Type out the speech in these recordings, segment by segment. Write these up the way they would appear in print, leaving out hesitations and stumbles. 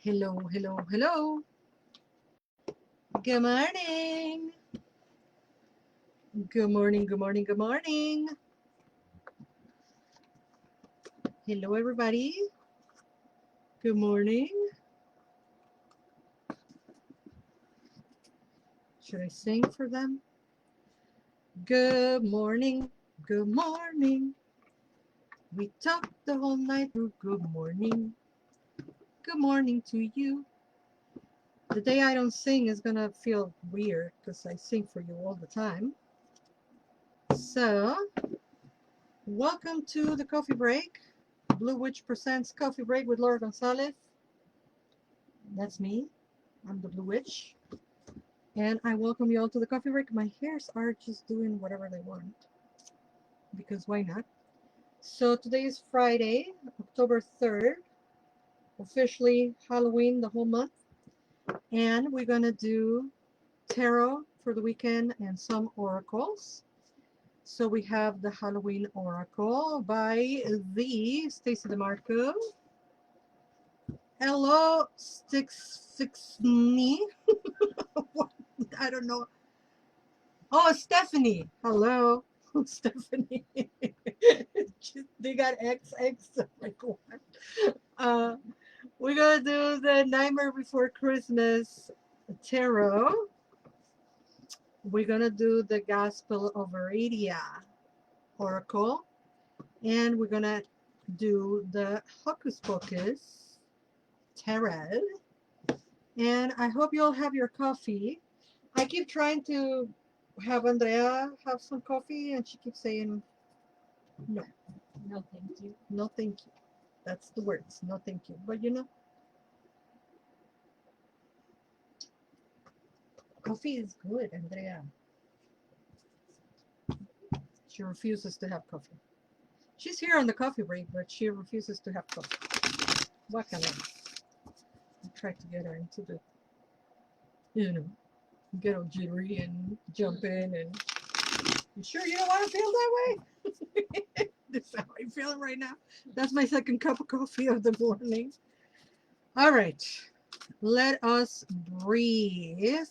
Hello, hello, hello. Good morning. Good morning, good morning, good morning. Hello, everybody. Good morning. Should I sing for them? Good morning, good morning. We talked the whole night through. Good morning. Good morning to you. The day I don't sing is gonna feel weird because I sing for you all the time. So, welcome to the coffee break. Blue Witch presents Coffee Break with Laura González. That's me. I'm the Blue Witch. And I welcome you all to the coffee break. My hairs are just doing whatever they want. Because why not? So today is Friday, October 3rd. Officially Halloween the whole month. And we're going to do tarot for the weekend and some oracles. So we have the Halloween Oracle by the Stacy DeMarco. Hello, Stixney. I don't know. Oh, Stephanie. Hello, Stephanie. They got XX. Like what? We're gonna do the Nightmare Before Christmas tarot. We're gonna do the Gospel of Aradia Oracle, and we're gonna do the Hocus Pocus tarot. And I hope you all have your coffee. I keep trying to have Andrea have some coffee, and she keeps saying no. No, thank you. No, thank you. That's the words. No, thank you. But you know, coffee is good, Andrea. She refuses to have coffee. She's here on the coffee break, but she refuses to have coffee. What can I try to get her into the, get all jittery and jump in and you sure you don't want to feel that way? This is how I'm feeling right now. That's my second cup of coffee of the morning. All right. Let us breathe.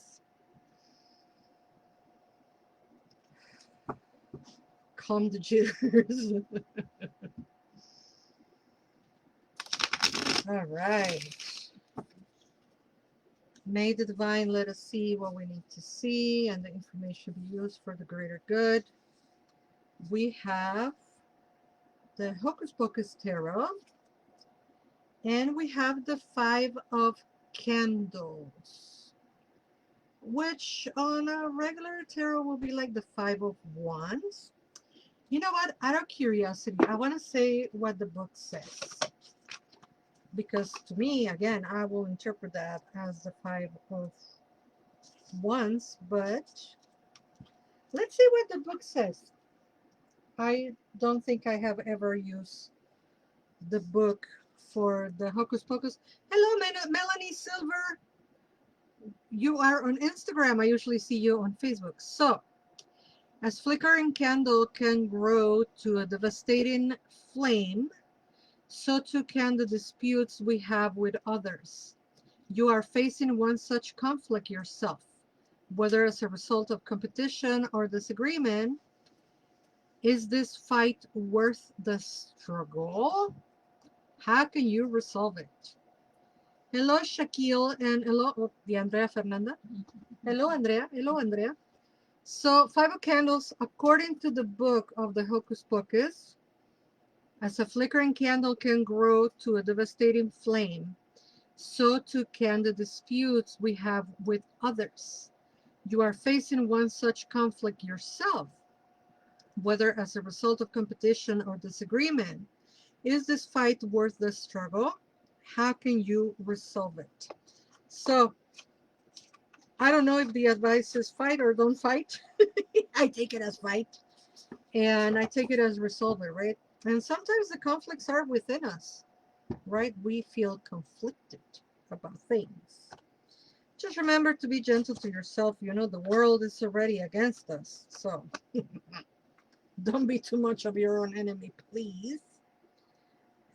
Calm the jitters. All right. May the divine let us see what we need to see and the information be used for the greater good. We have the Hocus Pocus Tarot, and we have the Five of Candles, which on a regular tarot will be like the Five of Wands. You know what? Out of curiosity, I want to say what the book says. Because to me, again, I will interpret that as the Five of Wands, but let's see what the book says. I don't think I have ever used the book for the Hocus Pocus. Hello, Melanie Silver. You are on Instagram. I usually see you on Facebook. So, as flickering candle can grow to a devastating flame, so too can the disputes we have with others. You are facing one such conflict yourself, whether as a result of competition or disagreement. Is this fight worth the struggle? How can you resolve it? Hello, Shaquille, and hello, the Andrea Fernanda. Hello, Andrea. Hello, Andrea. So, Five of Candles, according to the book of the Hocus Pocus, as a flickering candle can grow to a devastating flame, so too can the disputes we have with others. You are facing one such conflict yourself, whether as a result of competition or disagreement. Is this fight worth the struggle? How can you resolve it? So, I don't know if the advice is fight or don't fight. I take it as fight. And I take it as resolve it, right? And sometimes the conflicts are within us, right? We feel conflicted about things. Just remember to be gentle to yourself. You know, the world is already against us. So don't be too much of your own enemy, please.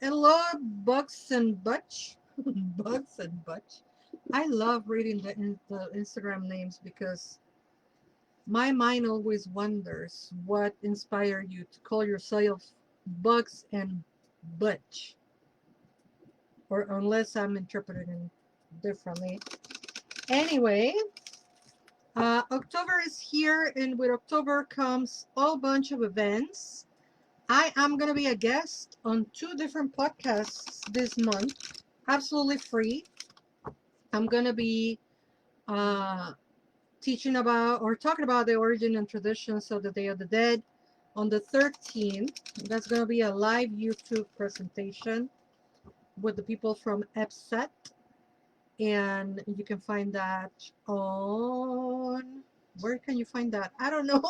Hello, Bucks and Butch. Bugs and Butch. I love reading the Instagram names because my mind always wonders what inspired you to call yourself Bugs and Butch, or unless I'm interpreting differently. Anyway, October is here, and with October comes a whole bunch of events. I am going to be a guest on 2 different podcasts this month, absolutely free. I'm going to be uh, teaching about or talking about the origin and traditions of the Day of the Dead on the 13th. That's going to be a live YouTube presentation with the people from EPSET. And you can find that on, where can you find that? I don't know.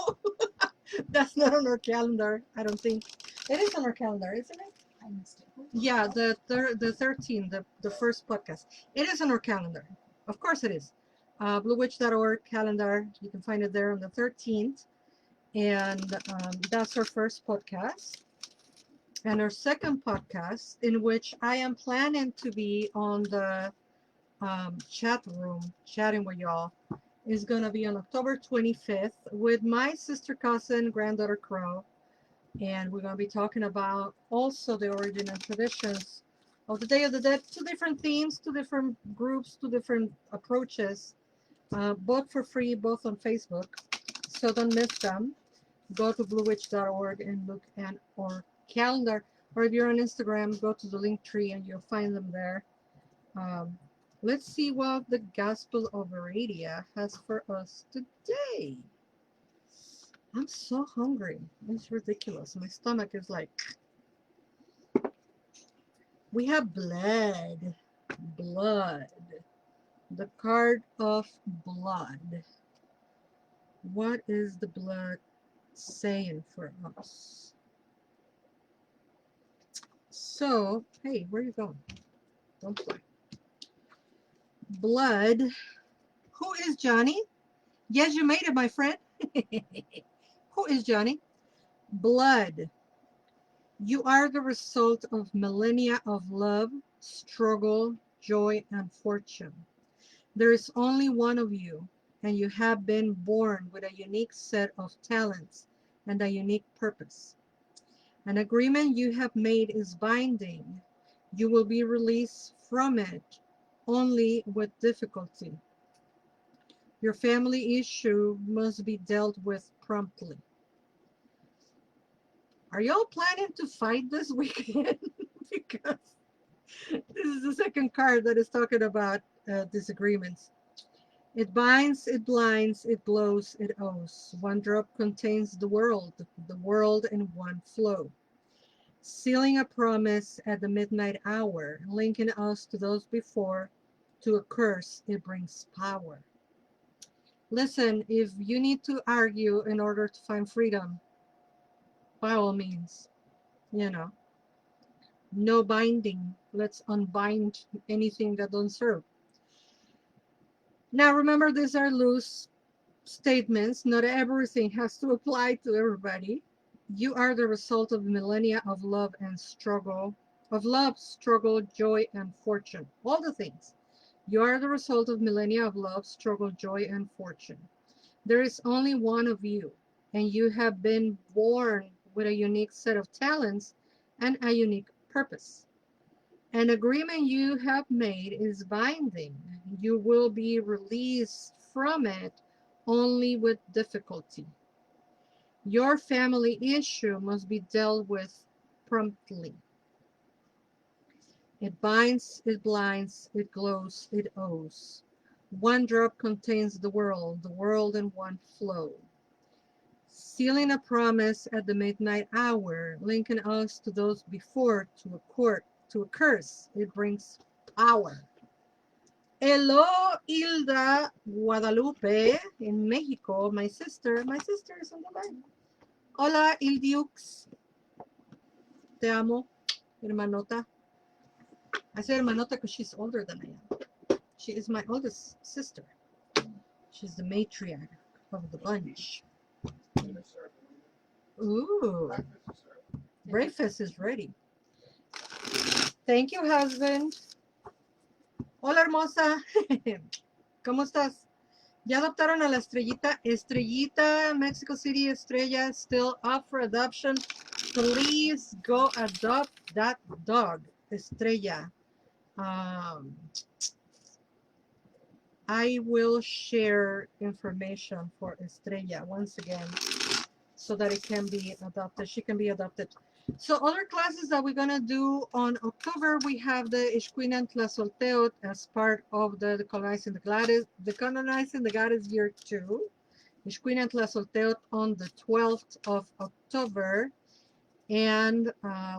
That's not on our calendar, I don't think. It is on our calendar, isn't it? I missed it. Yeah, the 13th, the first podcast. It is on our calendar. Of course it is. Bluewitch.org calendar. You can find it there on the 13th. And that's our first podcast. And our second podcast, in which I am planning to be on the chat room chatting with y'all, is going to be on October 25th with my sister, cousin, granddaughter Crow. And we're going to be talking about also the origin and traditions of the Day of the Dead. 2 different themes, 2 different groups, 2 different approaches, both for free, both on Facebook. So don't miss them. Go to bluewitch.org and look at our calendar. Or if you're on Instagram, go to the link tree and you'll find them there. Let's see what the Gospel of Aradia has for us today. I'm so hungry. It's ridiculous. My stomach is like... We have blood. Blood. The card of blood. What is the blood saying for us? So, hey, where are you going? Don't play. Blood. Who is Johnny? Yes, you made it, my friend. Who is Johnny? Blood. You are the result of millennia of love, struggle, joy, and fortune. There is only one of you, and you have been born with a unique set of talents and a unique purpose. An agreement you have made is binding. You will be released from it only with difficulty. Your family issue must be dealt with promptly. Are y'all planning to fight this weekend? Because this is the second card that is talking about disagreements. It binds, it blinds, it blows, it owes. One drop contains the world in one flow. Sealing a promise at the midnight hour, linking us to those before, to a curse, it brings power. Listen, if you need to argue in order to find freedom, by all means, you know, no binding. Let's unbind anything that don't serve. Now, remember, these are loose statements. Not everything has to apply to everybody. You are the result of millennia of love and struggle, joy, and fortune. All the things. You are the result of millennia of love, struggle, joy, and fortune. There is only one of you, and you have been born with a unique set of talents and a unique purpose. An agreement you have made is binding. You will be released from it only with difficulty. Your family issue must be dealt with promptly. It binds, it blinds, it glows, it owes. One drop contains the world in one flow. Sealing a promise at the midnight hour, linking us to those before, to a curse, it brings power. Hello, Hilda Guadalupe in Mexico. My sister is on the line. Hola, Ildiux. Te amo, hermanota. I say hermanota because she's older than I am. She is my oldest sister. She's the matriarch of the bunch. Ooh. Breakfast is ready. Thank you, husband. Hola, hermosa. ¿Cómo estás? Ya adoptaron a la estrellita. Estrellita, Mexico City Estrella, still up for adoption. Please go adopt that dog, Estrella. I will share information for Estrella once again so that it can be adopted. She can be adopted. So other classes that we're going to do on October, we have the Ixcuinan-Tlazolteotl as part of the Colonizing the Goddess Year 2. Ixcuinan-Tlazolteotl on the 12th of October. And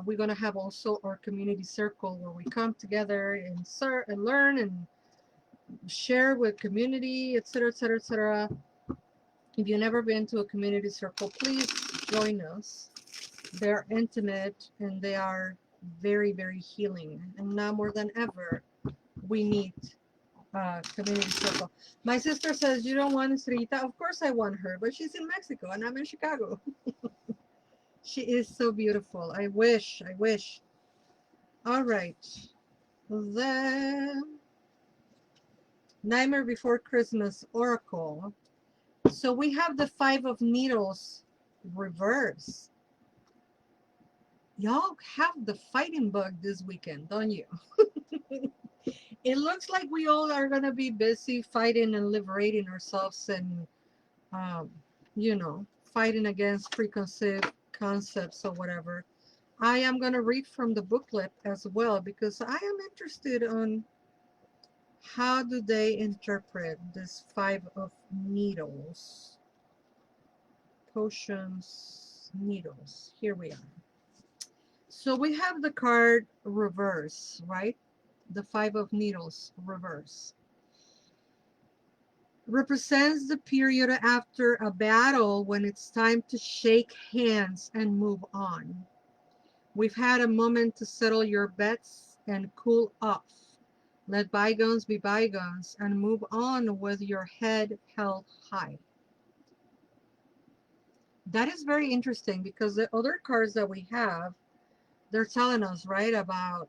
we're going to have also our community circle where we come together and learn and share with community, etc., etc., etc. If you've never been to a community circle, please join us. They're intimate and they are very, very healing. And now more than ever, we need a community circle. My sister says, you don't want Estrellita? Of course I want her, but she's in Mexico and I'm in Chicago. She is so beautiful. I wish, I wish. All right. Then Nightmare Before Christmas Oracle. So we have the Five of Needles reverse. Y'all have the fighting bug this weekend, don't you? It looks like we all are going to be busy fighting and liberating ourselves and, you know, fighting against preconceived concepts or whatever. I am going to read from the booklet as well because I am interested on how do they interpret this Five of Needles. Potions, needles. Here we are. So we have the card reverse, right? The Five of Needles reverse. Represents the period after a battle when it's time to shake hands and move on. We've had a moment to settle your bets and cool off. Let bygones be bygones and move on with your head held high. That is very interesting because the other cards that we have, they're telling us, right, about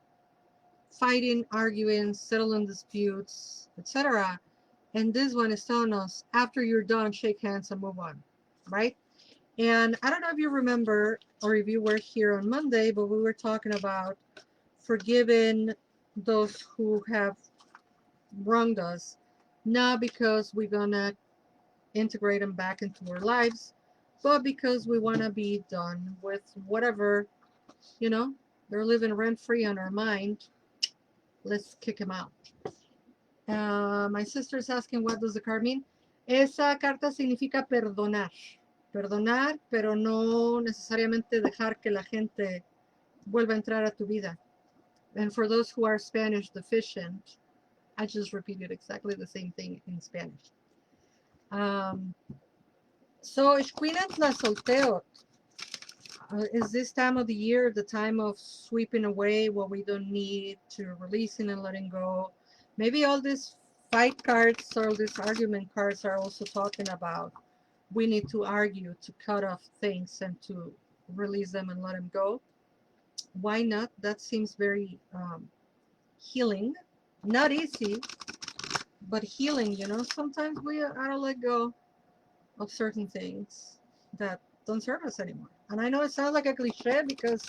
fighting, arguing, settling disputes, etc. And this one is telling us, after you're done, shake hands and move on, right? And I don't know if you remember or if you were here on Monday, but we were talking about forgiving those who have wronged us, not because we're going to integrate them back into our lives, but because we want to be done with whatever, you know, they're living rent-free on our mind. Let's kick them out. My sister's asking, what does the card mean? Esa carta significa perdonar. Perdonar, pero no necesariamente dejar que la gente vuelva a entrar a tu vida. And for those who are Spanish deficient, I just repeated exactly the same thing in Spanish. So Ixcuinan-Tlazolteotl is this time of the year the time of sweeping away what we don't need, to releasing and letting go. Maybe all these fight cards or these argument cards are also talking about we need to argue to cut off things and to release them and let them go. Why not? That seems very healing. Not easy, but healing, you know. Sometimes we gotta let go of certain things that don't serve us anymore. And I know it sounds like a cliche because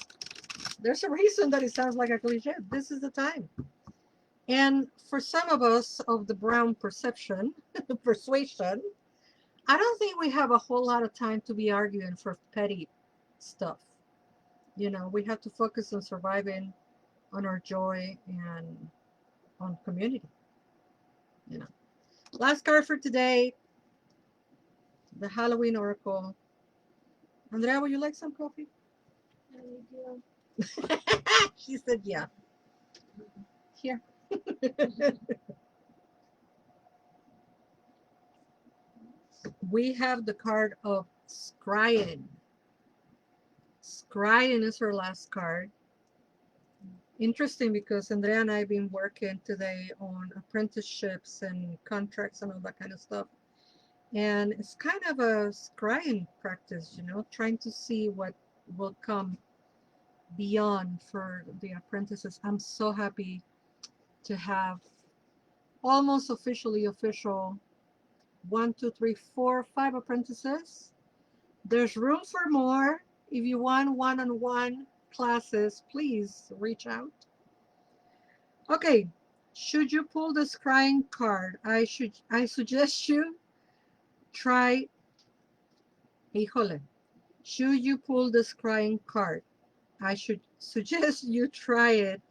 there's a reason that it sounds like a cliche. This is the time. And for some of us of the brown perception, persuasion, I don't think we have a whole lot of time to be arguing for petty stuff. You know, we have to focus on surviving, on our joy, and on community. You know. Last card for today, the Halloween Oracle. Andrea, would you like some coffee? She said, yeah. Here. We have the card of Scrying. Scrying is her last card. Interesting because Andrea and I have been working today on apprenticeships and contracts and all that kind of stuff. And it's kind of a scrying practice, you know, trying to see what will come beyond for the apprentices. I'm so happy to have almost officially official. 1, 2, 3, 4, 5 apprentices. There's room for more. If you want one-on-one classes, please reach out. Okay, should you pull the scrying card? I suggest you try. Híjole. Should you pull the scrying card? I should suggest you try it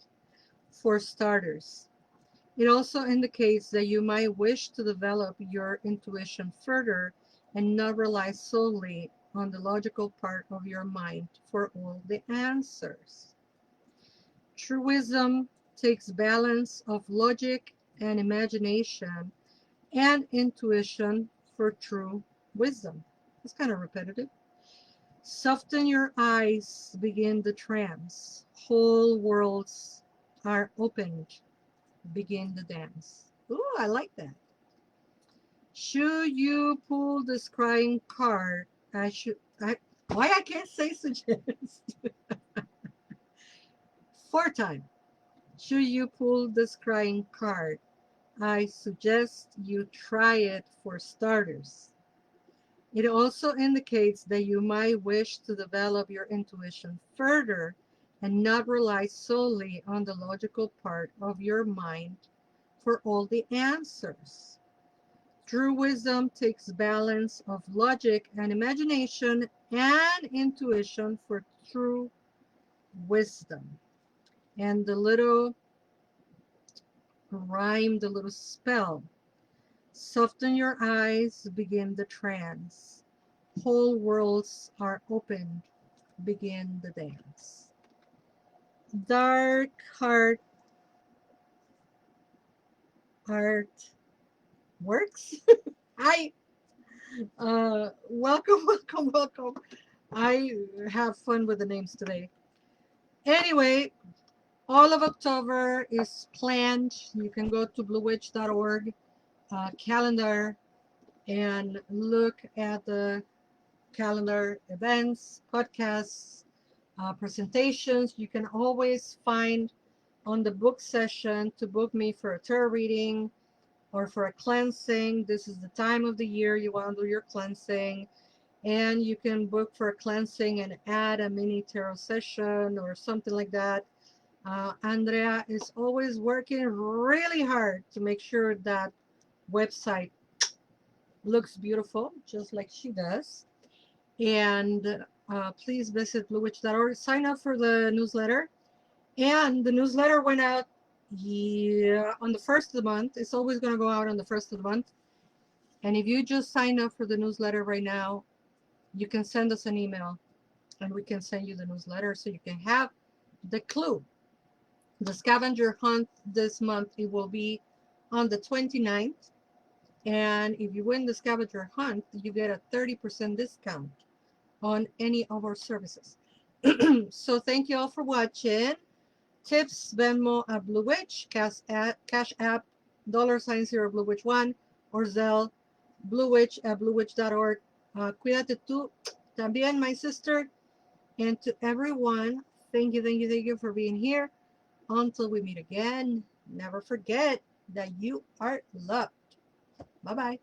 for starters. It also indicates that you might wish to develop your intuition further and not rely solely on the logical part of your mind for all the answers. True wisdom takes balance of logic and imagination and intuition for true wisdom. It's kind of repetitive. Soften your eyes, begin the trance. Whole worlds are opened, begin the dance. Ooh, I like that. Should you pull the scrying card? Why I can't say suggest? Fourth time. Should you pull the scrying card? I suggest you try it for starters. It also indicates that you might wish to develop your intuition further and not rely solely on the logical part of your mind for all the answers. True wisdom takes balance of logic and imagination and intuition for true wisdom. And the little rhyme, the little spell. Soften your eyes, begin the trance. Whole worlds are opened, begin the dance. Dark heart art works. I welcome, welcome, welcome. I have fun with the names today. Anyway, all of October is planned. You can go to bluewitch.org calendar and look at the calendar, events, podcasts, presentations. You can always find on the book session to book me for a tarot reading or for a cleansing. This is the time of the year you want to do your cleansing. And you can book for a cleansing and add a mini tarot session or something like that. Andrea is always working really hard to make sure that website looks beautiful, just like she does. And please visit bluewitch.org. Sign up for the newsletter. And the newsletter went out on the first of the month. It's always going to go out on the first of the month. And if you just sign up for the newsletter right now, you can send us an email and we can send you the newsletter so you can have the clue. The scavenger hunt this month, it will be on the 29th. And if you win the scavenger hunt, you get a 30% discount on any of our services. So thank you all for watching. Tips, Venmo at Blue Witch, Cash App, $0 Blue Witch 1, or Zelle, Blue Witch at bluewitch.org. Cuídate tú también, my sister. And to everyone, thank you for being here. Until we meet again, never forget that you are loved. Bye-bye.